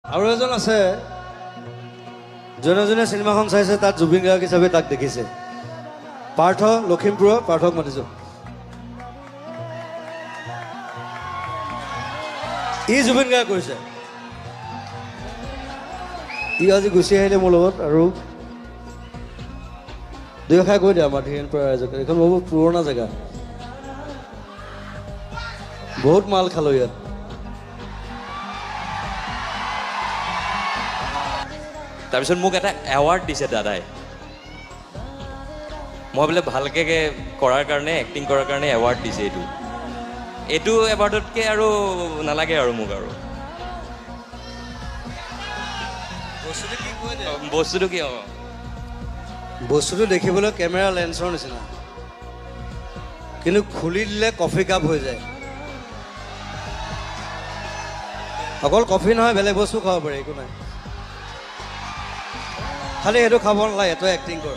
আৰু এজন আছে যোনে যোনে চিনেমাখন চাইছে তাত জুবিন গাৰ্গ হিচাপে তাক দেখিছে পাৰ্থ লখিমপুৰৰ পাৰ্থক মাতিছোঁ ই জুবিন গাৰ্গ কৈছে ই আজি গুচি আহিলে মোৰ লগত আৰু দুয়োখাই কৈ দিয়ে আমাৰ ধীৰেণপুৰৰ ৰাইজক এইখন বহুত পুৰণা জেগা বহুত মাল খালোঁ ইয়াত তাৰপিছত মোক এটা এৱাৰ্ড দিছে দাদাই মই বোলে ভালকৈ কৰাৰ কাৰণে এক্টিং কৰাৰ কাৰণে এৱাৰ্ড দিছে এইটো এৱাৰ্ডতকৈ আৰু নালাগে আৰু মোক আৰু বস্তুটো কি হ'ব বস্তুটো দেখিবলৈ কেমেৰা লেন্সৰ নিচিনা কিন্তু খুলি দিলে কফি কাপ হৈ যায় অকল কফি নহয় বেলেগ বস্তু খাব পাৰি একো নাই খালি সেইটো খাব নালাগে তই এক্টিং কৰ